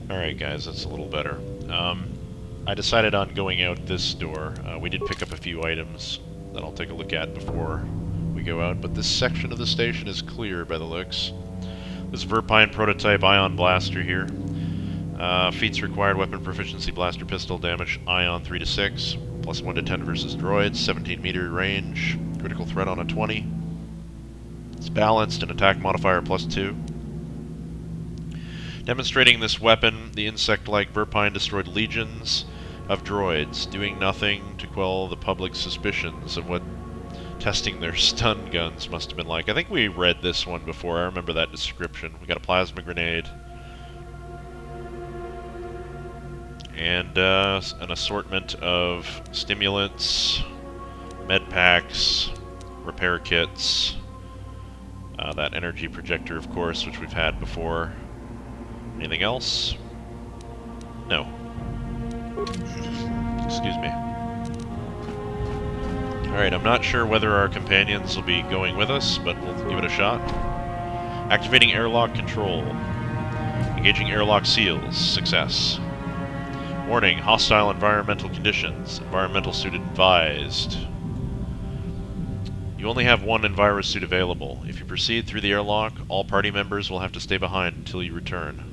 Alright guys, that's a little better. I decided on going out this door. We did pick up a few items that I'll take a look at before we go out, but this section of the station is clear by the looks. This Verpine prototype ion blaster here. Feats required weapon proficiency, blaster pistol, damage ion 3 to 6, plus 1 to 10 versus droids, 17 meter range, critical threat on a 20. It's balanced and attack modifier plus 2. Demonstrating this weapon, the insect-like Verpine destroyed legions of droids, doing nothing to quell the public's suspicions of what testing their stun guns must have been like. I think we read this one before. I remember that description. We got a plasma grenade. And an assortment of stimulants, med packs, repair kits, that energy projector, of course, which we've had before. Anything else? No. Excuse me. Alright, I'm not sure whether our companions will be going with us, but we'll give it a shot. Activating airlock control. Engaging airlock seals. Success. Warning, hostile environmental conditions. Environmental suit advised. You only have one Enviro suit available. If you proceed through the airlock, all party members will have to stay behind until you return.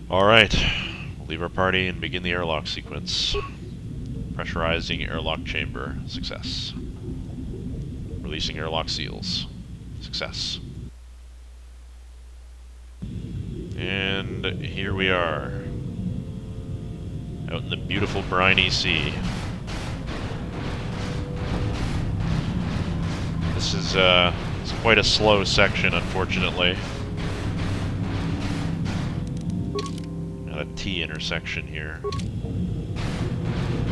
Alright, we'll leave our party and begin the airlock sequence. Pressurizing airlock chamber. Success. Releasing airlock seals. Success. And here we are. Out in the beautiful briny sea. This is it's quite a slow section, unfortunately. Got a T intersection here.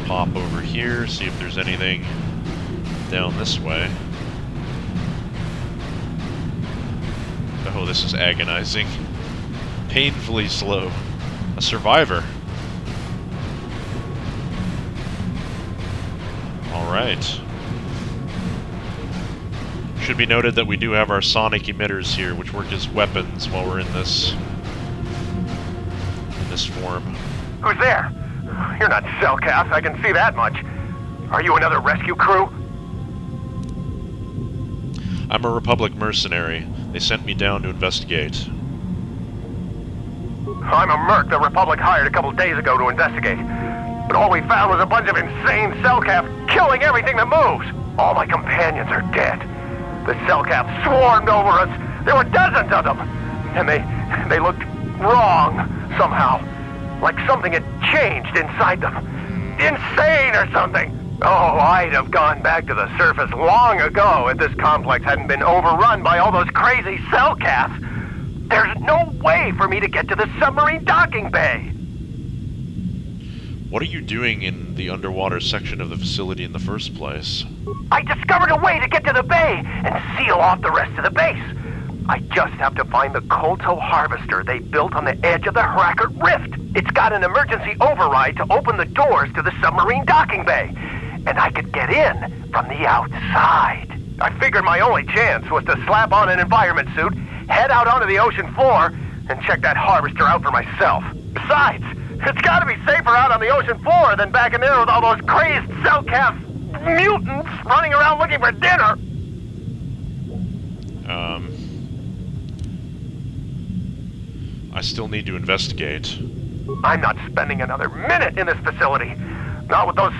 Pop over here, see if there's anything down this way. Oh, this is agonizing. Painfully slow. A survivor. Alright. Should be noted that we do have our sonic emitters here, which work as weapons while we're in this form. Who's there? You're not Selkath, I can see that much. Are you another rescue crew? I'm a Republic mercenary. They sent me down to investigate. I'm a merc the Republic hired a couple days ago to investigate. But all we found was a bunch of insane Selkath killing everything that moves. All my companions are dead. The Selkath swarmed over us. There were dozens of them. And they looked wrong, somehow. Like something had changed inside them. Insane or something. Oh, I'd have gone back to the surface long ago if this complex hadn't been overrun by all those crazy Selkaths. There's no way for me to get to the submarine docking bay. What are you doing in the underwater section of the facility in the first place? I discovered a way to get to the bay and seal off the rest of the base. I just have to find the Kolto harvester they built on the edge of the Hrakert rift. It's got an emergency override to open the doors to the submarine docking bay. And I could get in from the outside. I figured my only chance was to slap on an environment suit, head out onto the ocean floor, and check that harvester out for myself. Besides, it's gotta be safer out on the ocean floor than back in there with all those crazed Selkath mutants running around looking for dinner. I still need to investigate. I'm not spending another minute in this facility. Not with those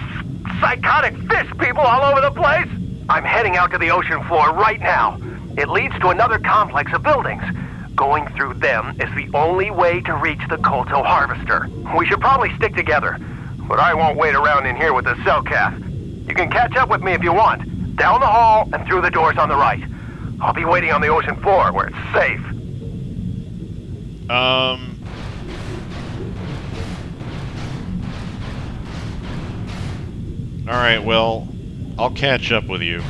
psychotic fish people all over the place. I'm heading out to the ocean floor right now. It leads to another complex of buildings. Going through them is the only way to reach the Kolto harvester. We should probably stick together, but I won't wait around in here with the Selkath. You can catch up with me if you want. Down the hall and through the doors on the right. I'll be waiting on the ocean floor where it's safe. Alright, well, I'll catch up with you.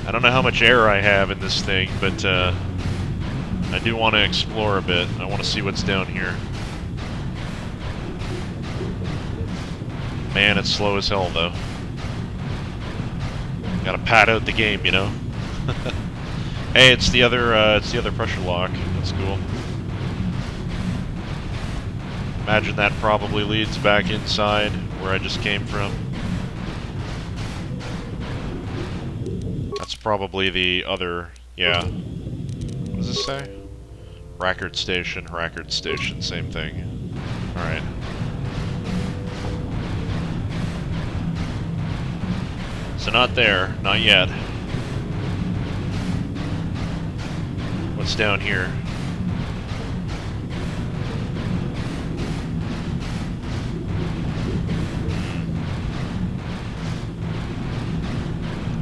I don't know how much air I have in this thing, but I do want to explore a bit. I want to see what's down here. Man, it's slow as hell, though. Gotta pad out the game, you know? Hey, it's the other pressure lock. That's cool. Imagine that probably leads back inside where I just came from. That's probably the other, yeah. What does this say? Hrakert Station, same thing. Alright. So not there, not yet. What's down here?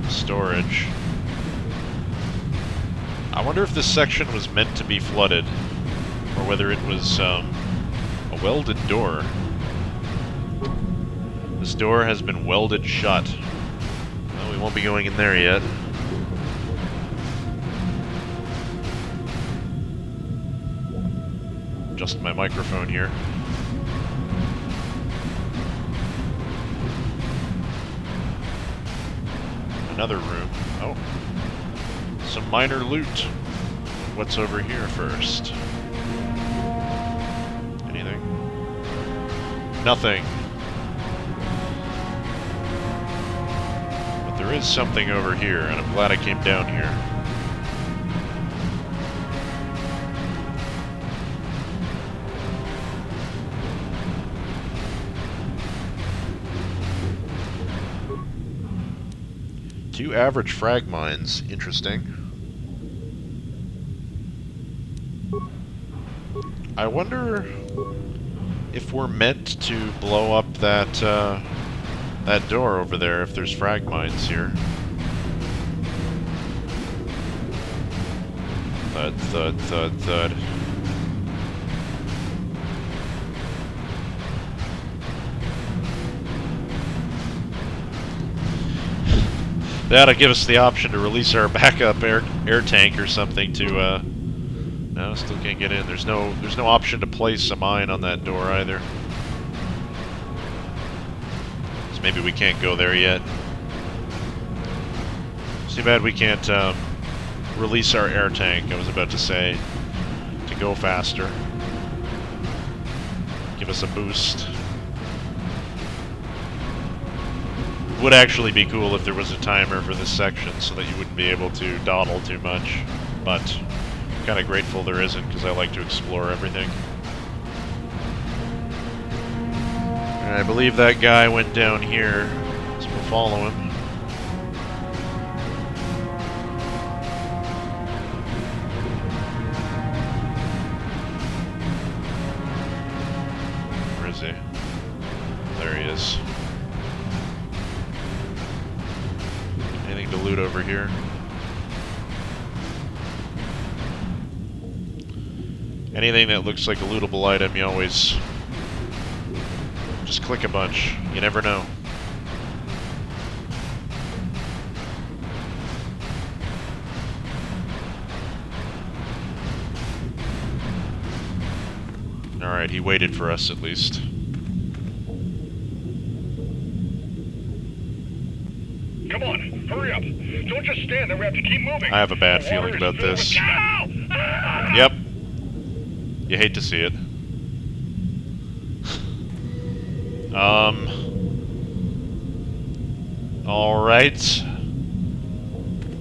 Storage. I wonder if this section was meant to be flooded, or whether it was a welded door. This door has been welded shut. Well, we won't be going in there yet. Adjust my microphone here. Another room. Oh. Some minor loot. What's over here first? Anything? Nothing. But there is something over here, and I'm glad I came down here. Two average frag mines. Interesting. I wonder if we're meant to blow up that, that door over there, if there's frag mines here. Thud, thud, thud, thud. They ought to give us the option to release our backup air tank or something to, no, still can't get in. There's no option to place a mine on that door either. So maybe we can't go there yet. It's too bad we can't, release our air tank, I was about to say, to go faster. Give us a boost. Would actually be cool if there was a timer for this section so that you wouldn't be able to dawdle too much, but I'm kind of grateful there isn't because I like to explore everything. And I believe that guy went down here, so we'll follow him. Where is he? There he is. Anything to loot over here? Anything that looks like a lootable item, you always just click a bunch. You never know. Alright, he waited for us at least. Come on, hurry up. Don't just stand there, we have to keep moving. I have a bad feeling about this. Yep. You hate to see it. Alright.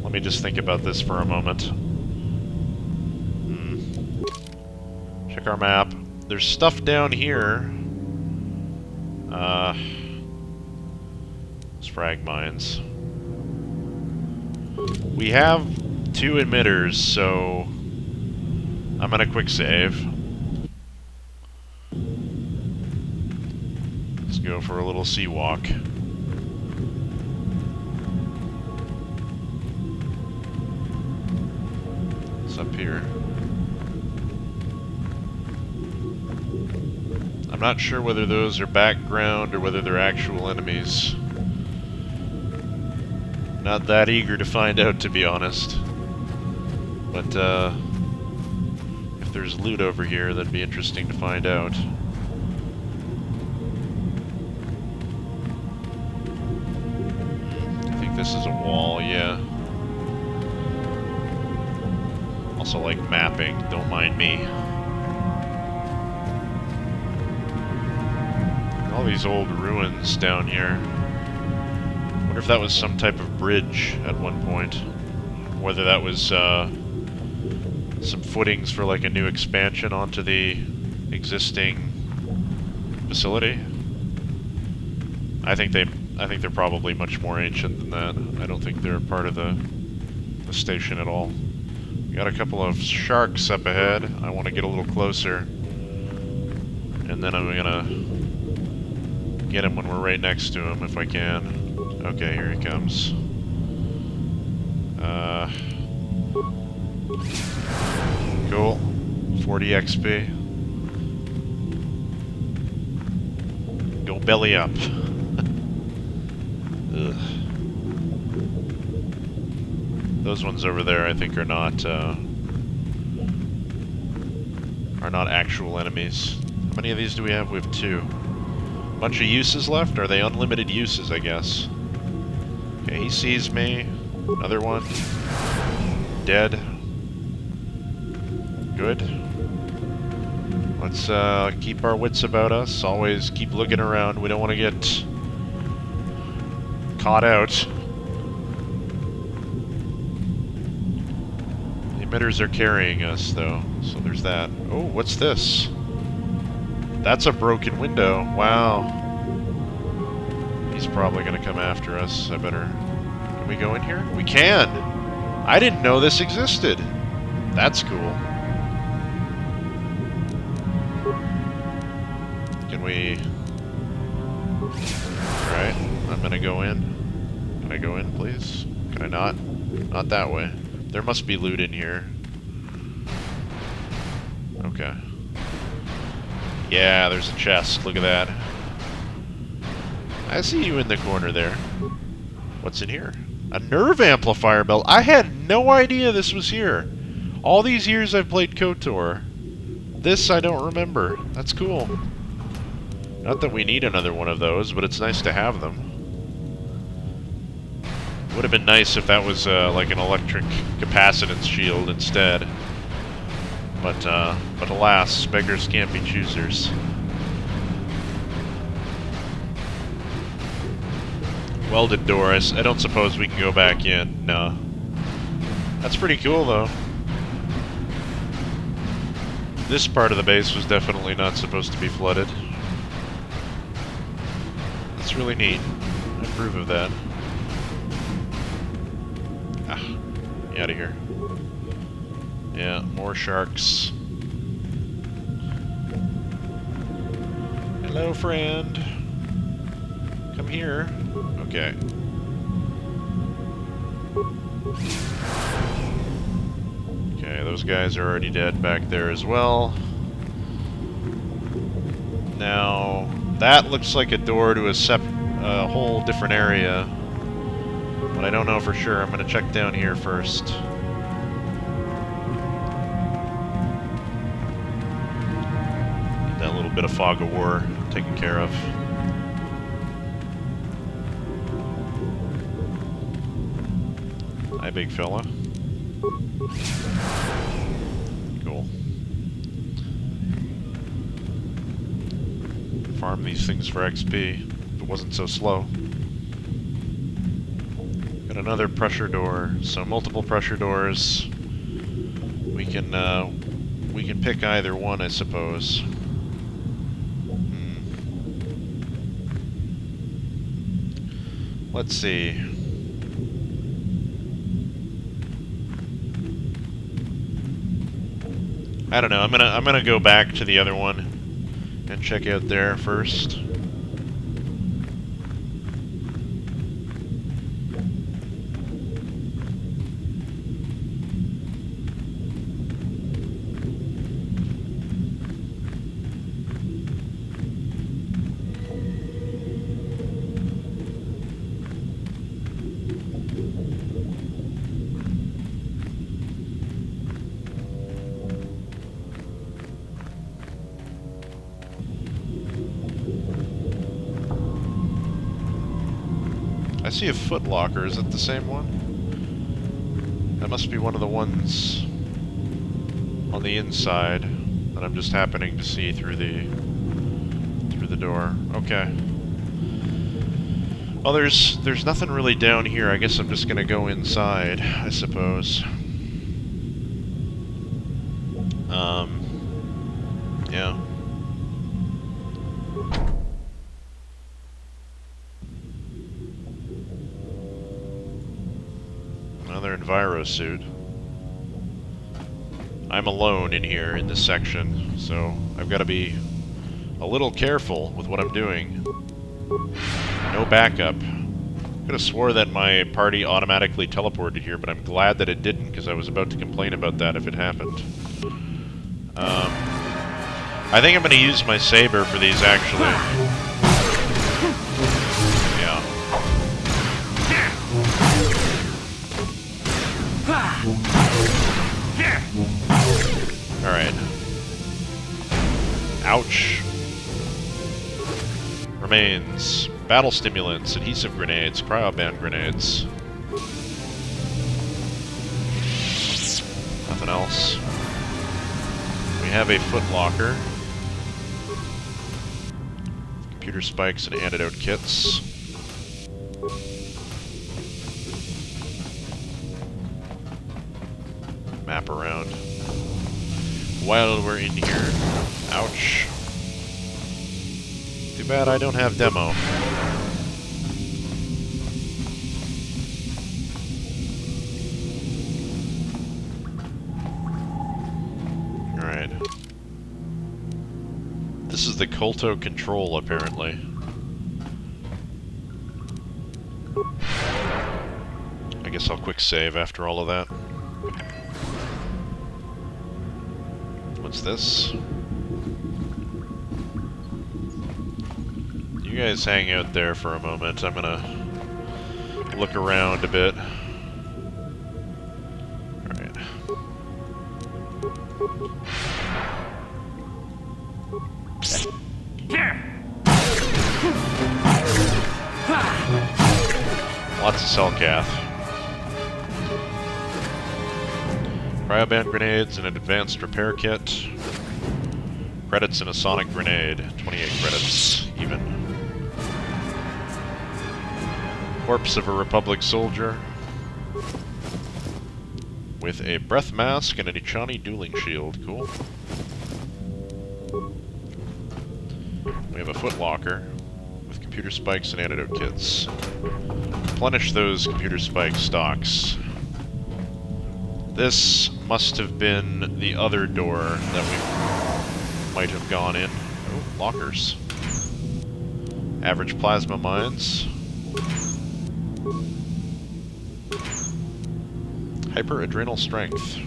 Let me just think about this for a moment. Check our map. There's stuff down here. It's frag mines. We have 2 emitters, so I'm gonna quick save. Let's go for a little sea walk. What's up here? I'm not sure whether those are background or whether they're actual enemies. Not that eager to find out, to be honest. But, if there's loot over here, that'd be interesting to find out. I think this is a wall, yeah. Also like mapping, don't mind me. All these old ruins down here. Wonder if that was some type of bridge at one point. Whether that was some footings for like a new expansion onto the existing facility. I think they're probably much more ancient than that. I don't think they're part of the station at all. We got a couple of sharks up ahead. I want to get a little closer. And then I'm gonna get him when we're right next to him if I can. Okay, here he comes. Cool. 40 XP. Go belly up. Ugh. Those ones over there, I think, are not actual enemies. How many of these do we have? We have 2. Bunch of uses left? Are they unlimited uses, I guess? Okay, he sees me. Another one. Dead. Good. Let's keep our wits about us. Always keep looking around. We don't want to get caught out. The emitters are carrying us, though, so there's that. Oh, what's this? That's a broken window. Wow. He's probably going to come after us. I better... Can we go in here? We can! I didn't know this existed. That's cool. Can we... Alright, I'm going to go in. Can I go in, please? Can I not? Not that way. There must be loot in here. Okay. Yeah, there's a chest. Look at that. I see you in the corner there. What's in here? A nerve amplifier belt. I had no idea this was here. All these years I've played KotOR. This I don't remember. That's cool. Not that we need another one of those, but it's nice to have them. Would have been nice if that was like an electric capacitance shield instead. But alas, beggars can't be choosers. Welded door. I don't suppose we can go back in. No. That's pretty cool, though. This part of the base was definitely not supposed to be flooded. That's really neat. I approve of that. Ah, get out of here. Yeah, more sharks. Hello, friend. Come here. Okay. Okay, those guys are already dead back there as well. Now, that looks like a door to a whole different area. But I don't know for sure. I'm going to check down here first. Get that little bit of fog of war taken care of. Hi, big fella. Cool. Farm these things for XP, if it wasn't so slow. Got another pressure door, so multiple pressure doors. We can pick either one, I suppose. Let's see. I don't know. I'm gonna go back to the other one and check out there first. I see a footlocker. Is it the same one? That must be one of the ones on the inside that I'm just happening to see through the door. Okay. Well, there's nothing really down here. I guess I'm just gonna go inside, I suppose. Yeah. Another Enviro suit. I'm alone in here in this section, so I've got to be a little careful with what I'm doing. No backup. Could have swore that my party automatically teleported here, but I'm glad that it didn't, because I was about to complain about that if it happened. I think I'm going to use my saber for these, actually. Yeah. Alright. Ouch. Remains. Battle stimulants, adhesive grenades, cryoband grenades. Nothing else. We have a footlocker. Computer spikes and antidote kits. Map around. While we're in here. Ouch. Too bad I don't have demo. Alright. This is the Kolto control, apparently. I guess I'll quick save after all of that. What's this? You guys hang out there for a moment. I'm gonna look around a bit. Alright. Lots of Selkath. Cryoband grenades and an advanced repair kit. Credits and a sonic grenade. 28 credits, even. Corpse of a Republic soldier. With a breath mask and an Ichani dueling shield. Cool. We have a footlocker with computer spikes and antidote kits. Replenish those computer spike stocks. This must have been the other door that we might have gone in. Oh, lockers. Average plasma mines. Hyper-adrenal strength.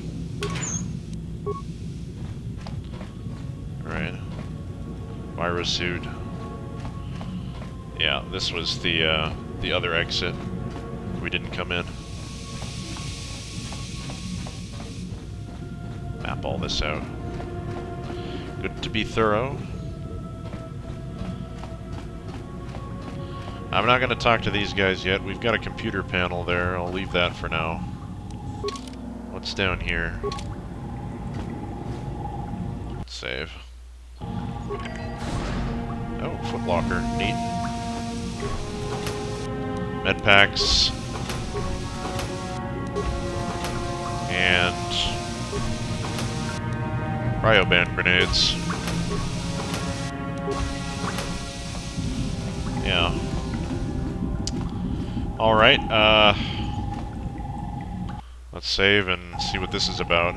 Alright. Virus suit. Yeah, this was the other exit. We didn't come in. Map all this out. Good to be thorough. I'm not going to talk to these guys yet. We've got a computer panel there. I'll leave that for now. What's down here? Save. Oh, footlocker. Neat. Medpacks. And cryoband grenades. Yeah. Alright, let's save and see what this is about.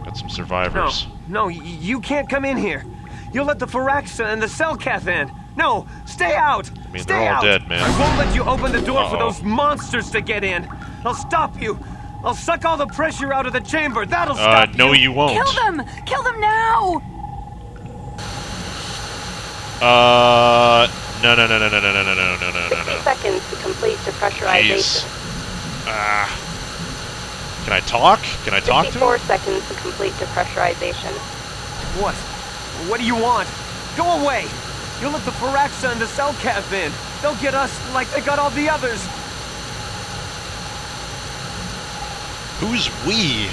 Got some survivors. No, you can't come in here. You'll let the Pharaxa and the Selkath in. No, stay out! I mean, stay they're all out. dead, man. I won't let you open the door for those monsters to get in. I'll stop you. I'll suck all the pressure out of the chamber. That'll stop you. No, you won't. Kill them! Kill them now! No. 60 seconds to complete depressurization. Can I talk? Can I talk to him? 54 seconds to complete depressurization. What? What do you want? Go away! You'll let the Pharaxa and the Selkath in. They'll get us like they got all the others. Who's we?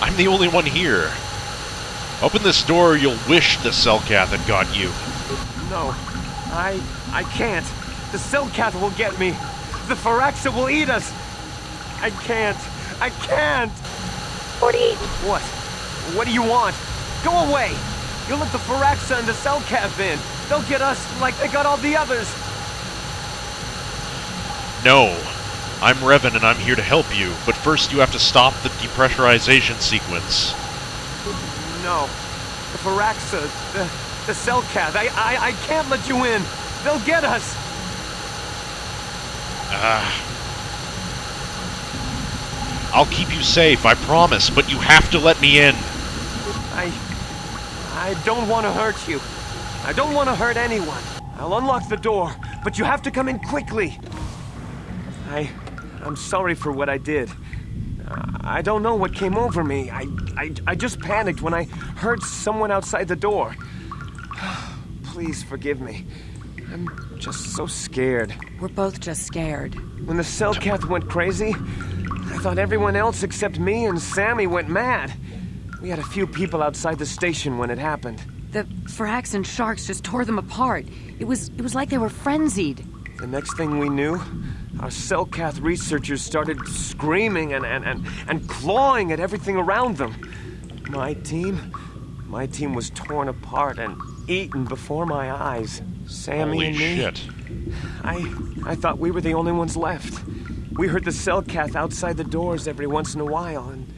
I'm the only one here. Open this door or you'll wish the Selkath had got you. No, I can't. The Selkath will get me. The Pharaxa will eat us. I can't. 48. What? What do you want? Go away! You'll let the Pharaxa and the Selkath in. They'll get us like they got all the others. No. I'm Revan and I'm here to help you, but first you have to stop the depressurization sequence. No. The Pharaxa, the Selkath, I can't let you in. They'll get us. I'll keep you safe, I promise, but you have to let me in. I don't want to hurt you. I don't want to hurt anyone. I'll unlock the door, but you have to come in quickly. I'm sorry for what I did. I don't know what came over me. I just panicked when I heard someone outside the door. Please forgive me. I'm just so scared. We're both just scared. When the Selkath went crazy, I thought everyone else except me and Sammy went mad. We had a few people outside the station when it happened. The Pharaxa and sharks just tore them apart. It was like they were frenzied. The next thing we knew, our Selkath researchers started screaming and clawing at everything around them. My team was torn apart and eaten before my eyes. Sammy Holy and me. shit. I thought we were the only ones left. We heard the Selkath outside the doors every once in a while, and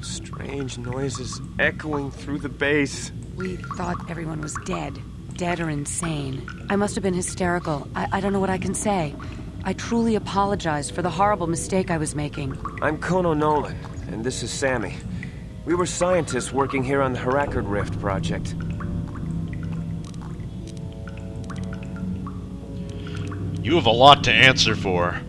strange noises echoing through the base. We thought everyone was dead. Dead or insane. I must have been hysterical. I don't know what I can say. I truly apologize for the horrible mistake I was making. I'm Kono Nolan, and this is Sammy. We were scientists working here on the Hrakert Rift project. You have a lot to answer for.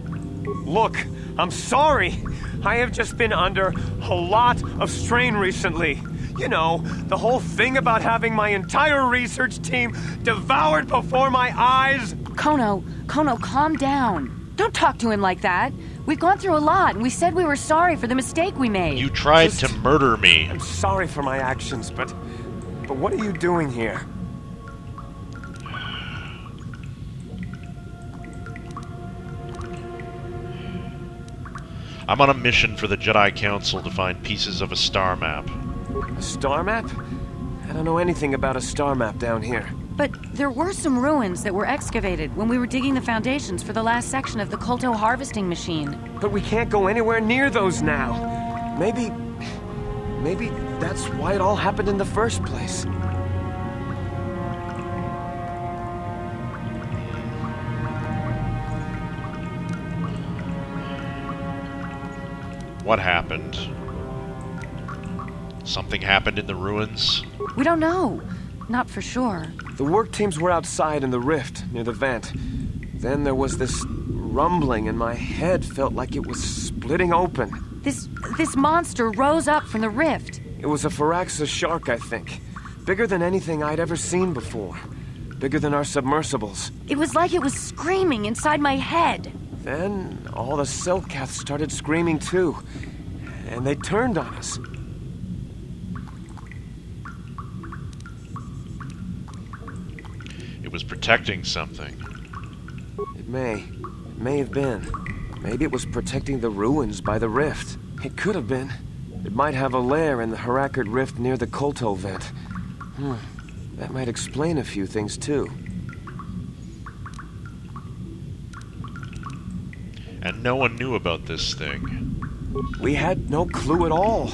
Look, I'm sorry. I have just been under a lot of strain recently. You know, the whole thing about having my entire research team devoured before my eyes. Kono, calm down. Don't talk to him like that. We've gone through a lot, and we said we were sorry for the mistake we made. You tried to murder me. I'm sorry for my actions, but what are you doing here? I'm on a mission for the Jedi Council to find pieces of a star map. A star map? I don't know anything about a star map down here. But there were some ruins that were excavated when we were digging the foundations for the last section of the Kolto harvesting machine. But we can't go anywhere near those now. Maybe that's why it all happened in the first place. What happened? Something happened in the ruins? We don't know. Not for sure. The work teams were outside in the rift, near the vent. Then there was this rumbling, and my head felt like it was splitting open. This monster rose up from the rift. It was a Pharaxa shark, I think. Bigger than anything I'd ever seen before. Bigger than our submersibles. It was like it was screaming inside my head. Then all the Selkath started screaming too. And they turned on us. It was protecting something. It may have been. Maybe it was protecting the ruins by the rift. It could have been. It might have a lair in the Hrakert rift near the Kolto vent. That might explain a few things too. And no one knew about this thing. We had no clue at all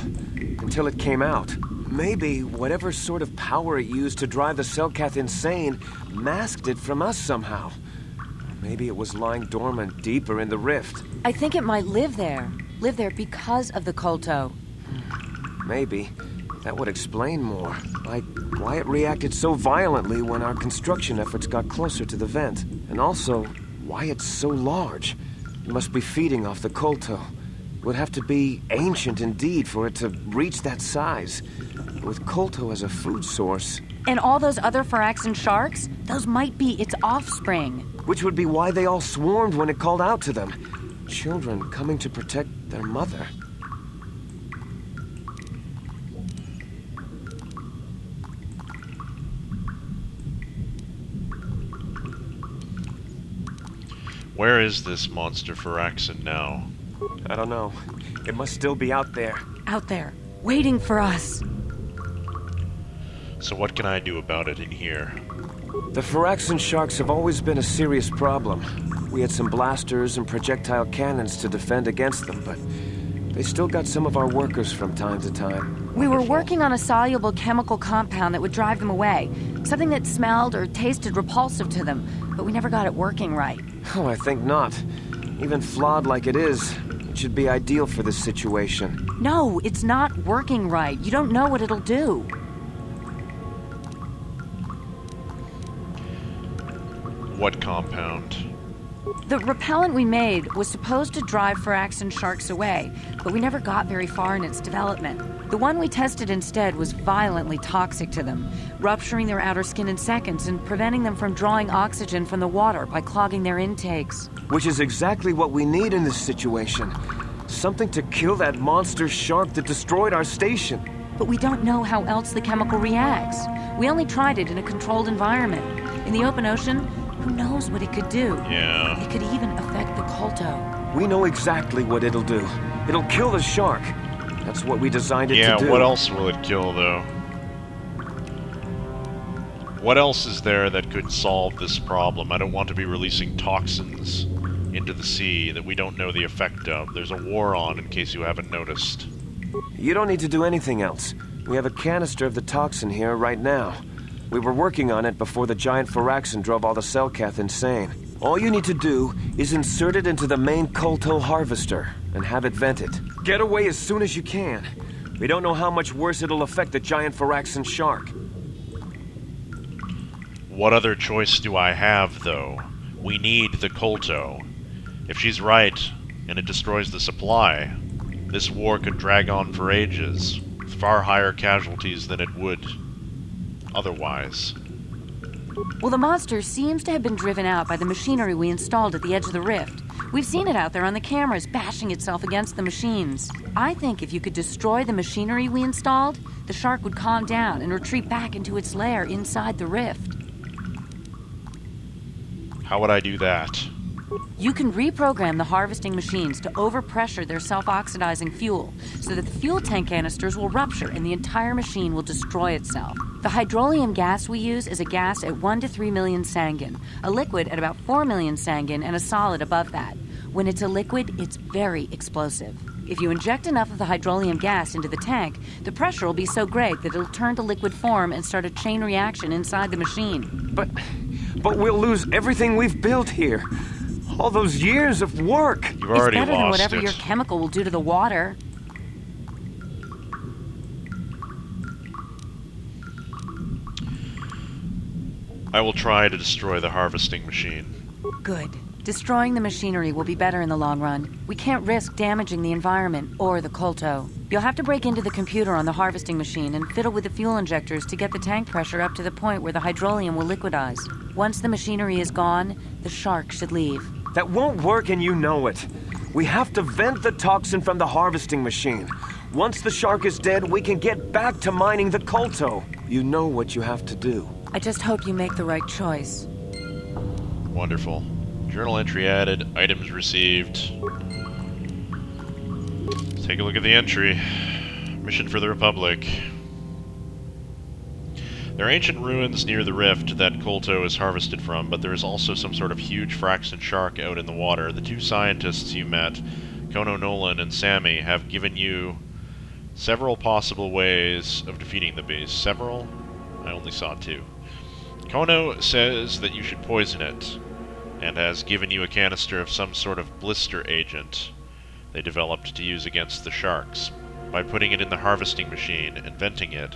until it came out. Maybe whatever sort of power it used to drive the Selkath insane masked it from us somehow. Or maybe it was lying dormant deeper in the rift. I think it might live there. Live there because of the Kolto. Maybe. That would explain more. Like why it reacted so violently when our construction efforts got closer to the vent. And also, why it's so large. It must be feeding off the Kolto. It would have to be ancient indeed for it to reach that size. With Kolto as a food source. And all those other Pharaxan sharks? Those might be its offspring. Which would be why they all swarmed when it called out to them. Children coming to protect their mother. Where is this monster Phyraxin now? I don't know. It must still be out there. Out there, waiting for us. So what can I do about it in here? The Phyraxin sharks have always been a serious problem. We had some blasters and projectile cannons to defend against them, but they still got some of our workers from time to time. We were working on a soluble chemical compound that would drive them away. Something that smelled or tasted repulsive to them, but we never got it working right. Oh, I think not. Even flawed like it is, it should be ideal for this situation. No, it's not working right. You don't know what it'll do. What compound? The repellent we made was supposed to drive Phyraxin sharks away, but we never got very far in its development. The one we tested instead was violently toxic to them, rupturing their outer skin in seconds and preventing them from drawing oxygen from the water by clogging their intakes. Which is exactly what we need in this situation. Something to kill that monster shark that destroyed our station. But we don't know how else the chemical reacts. We only tried it in a controlled environment. In the open ocean, who knows what it could do? Yeah. It could even affect the Kolto. We know exactly what it'll do. It'll kill the shark. That's what we designed it to do. Yeah, what else will it kill, though? What else is there that could solve this problem? I don't want to be releasing toxins into the sea that we don't know the effect of. There's a war on, in case you haven't noticed. You don't need to do anything else. We have a canister of the toxin here right now. We were working on it before the giant Phyraxin drove all the Selkath insane. All you need to do is insert it into the main Kolto harvester and have it vented. Get away as soon as you can. We don't know how much worse it'll affect the giant Phyraxin shark. What other choice do I have, though? We need the Kolto. If she's right, and it destroys the supply, this war could drag on for ages, with far higher casualties than it would otherwise. Well, the monster seems to have been driven out by the machinery we installed at the edge of the rift. We've seen it out there on the cameras, bashing itself against the machines. I think if you could destroy the machinery we installed, the shark would calm down and retreat back into its lair inside the rift. How would I do that? You can reprogram the harvesting machines to overpressure their self-oxidizing fuel so that the fuel tank canisters will rupture and the entire machine will destroy itself. The hydrolium gas we use is a gas at 1 to 3 million sangin, a liquid at about 4 million sangin, and a solid above that. When it's a liquid, it's very explosive. If you inject enough of the hydrolium gas into the tank, the pressure will be so great that it'll turn to liquid form and start a chain reaction inside the machine. But we'll lose everything we've built here. All those years of work. You've already it's better than lost whatever it. your chemical will do to the water. I will try to destroy the harvesting machine. Good. Destroying the machinery will be better in the long run. We can't risk damaging the environment or the Kolto. You'll have to break into the computer on the harvesting machine and fiddle with the fuel injectors to get the tank pressure up to the point where the hydrolium will liquidize. Once the machinery is gone, the shark should leave. That won't work and you know it. We have to vent the toxin from the harvesting machine. Once the shark is dead, we can get back to mining the Kolto. You know what you have to do. I just hope you make the right choice. Wonderful. Journal entry added, items received. Let's take a look at the entry. Mission for the Republic. There are ancient ruins near the rift that Kolto is harvested from, but there is also some sort of huge Phyraxin shark out in the water. The two scientists you met, Kono Nolan and Sammy, have given you several possible ways of defeating the beast. Several? I only saw two. Kono says that you should poison it, and has given you a canister of some sort of blister agent they developed to use against the sharks. By putting it in the harvesting machine and venting it,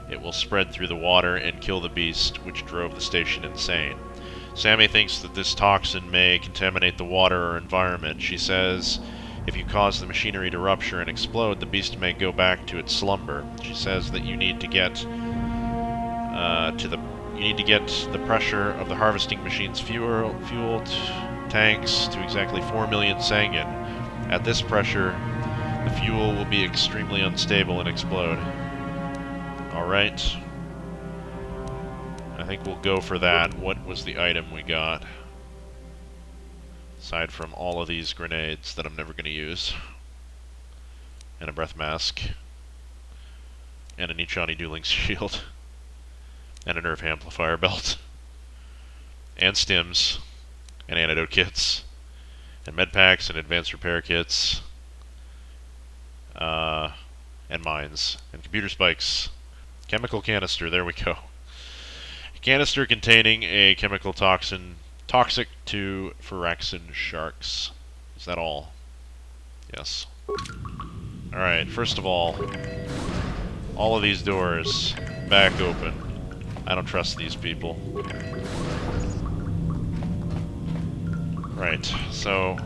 it will spread through the water and kill the beast which drove the station insane. Sammy thinks that this toxin may contaminate the water or environment. She says if you cause the machinery to rupture and explode, the beast may go back to its slumber. She says that you need to get the pressure of the harvesting machine's fueled tanks to exactly 4 million sangin. At this pressure, the fuel will be extremely unstable and explode. Alright. I think we'll go for that. What was the item we got? Aside from all of these grenades that I'm never going to use. And a breath mask. And a Nichani dueling shield. And a nerf amplifier belt. And stims. And antidote kits. And med packs and advanced repair kits. And mines. And computer spikes. Chemical canister, there we go. A canister containing a chemical toxin toxic to Phyrexan sharks. Is that all? Yes. Alright, first of all of these doors back open. I don't trust these people. Right, so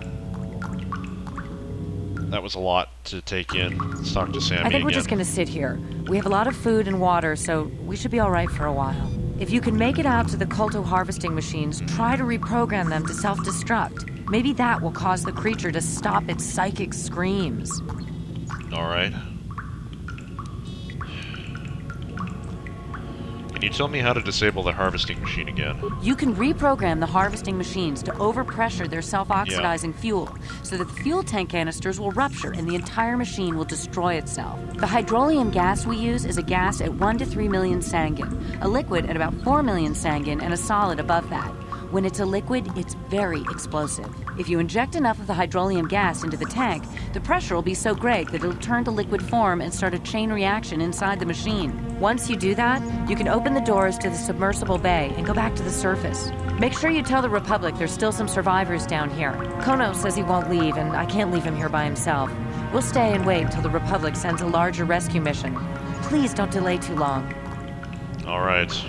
that was a lot to take in. Let's talk to Sammy I think we're again. just gonna sit here. We have a lot of food and water, so we should be alright for a while. If you can make it out to the Kolto harvesting machines, try to reprogram them to self-destruct. Maybe that will cause the creature to stop its psychic screams. Alright. Can you tell me how to disable the harvesting machine again? You can reprogram the harvesting machines to overpressure their self-oxidizing fuel, so that the fuel tank canisters will rupture and the entire machine will destroy itself. The hydrolium gas we use is a gas at 1 to 3 million sangin, a liquid at about 4 million sangin, and a solid above that. When it's a liquid, it's very explosive. If you inject enough of the hydrolium gas into the tank, the pressure will be so great that it'll turn to liquid form and start a chain reaction inside the machine. Once you do that, you can open the doors to the submersible bay and go back to the surface. Make sure you tell the Republic there's still some survivors down here. Kono says he won't leave, and I can't leave him here by himself. We'll stay and wait till the Republic sends a larger rescue mission. Please don't delay too long. Alright.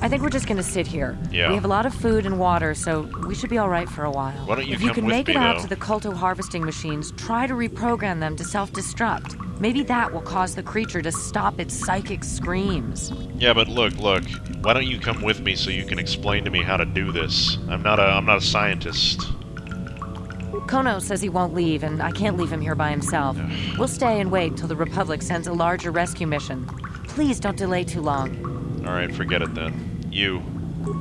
I think we're just gonna sit here. Yeah. We have a lot of food and water, so we should be alright for a while. Why don't you if you come can with make me, it out though? to the Kolto harvesting machines, try to reprogram them to self-destruct. Maybe that will cause the creature to stop its psychic screams. Yeah, but look. Why don't you come with me so you can explain to me how to do this? I'm not a scientist. Kono says he won't leave, and I can't leave him here by himself. We'll stay and wait till the Republic sends a larger rescue mission. Please don't delay too long. Alright, forget it then. You.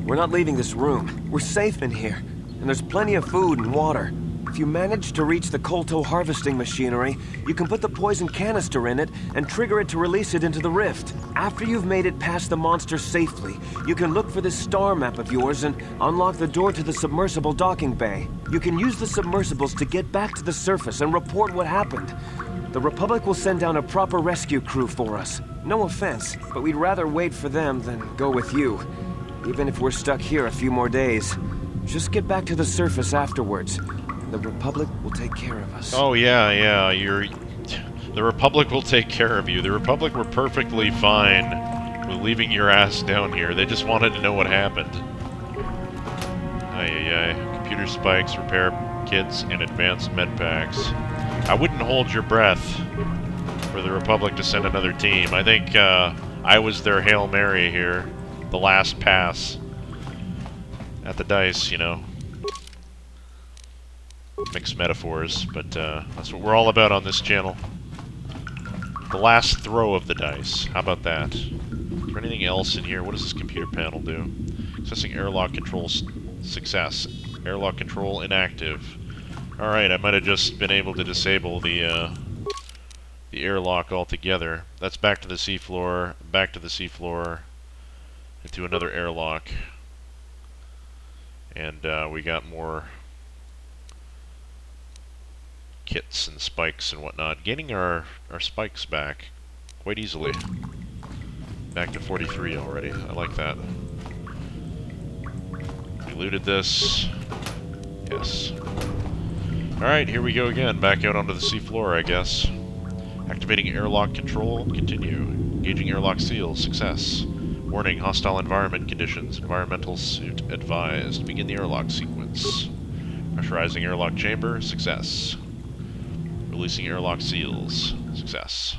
We're not leaving this room. We're safe in here. And there's plenty of food and water. If you manage to reach the Kolto harvesting machinery, you can put the poison canister in it and trigger it to release it into the rift. After you've made it past the monster safely, you can look for this star map of yours and unlock the door to the submersible docking bay. You can use the submersibles to get back to the surface and report what happened. The Republic will send down a proper rescue crew for us. No offense, but we'd rather wait for them than go with you. Even if we're stuck here a few more days. Just get back to the surface afterwards. The Republic will take care of us. Oh, yeah, the Republic will take care of you. The Republic were perfectly fine with leaving your ass down here. They just wanted to know what happened. Computer spikes, repair kits, and advanced med packs. I wouldn't hold your breath for the Republic to send another team. I think I was their Hail Mary here. The last pass at the dice, you know. Mixed metaphors, but that's what we're all about on this channel. The last throw of the dice. How about that? Is there anything else in here? What does this computer panel do? Accessing airlock control success. Airlock control inactive. Alright, I might have just been able to disable the airlock altogether. That's back to the seafloor, back to the seafloor, into another airlock. And we got more kits and spikes and whatnot. Gaining our spikes back quite easily. Back to 43 already. I like that. We looted this. Yes. Alright, here we go again. Back out onto the seafloor, I guess. Activating airlock control. Continue. Engaging airlock seal. Success. Warning, hostile environment conditions. Environmental suit advised. Begin the airlock sequence. Pressurizing airlock chamber. Success. Releasing airlock seals. Success.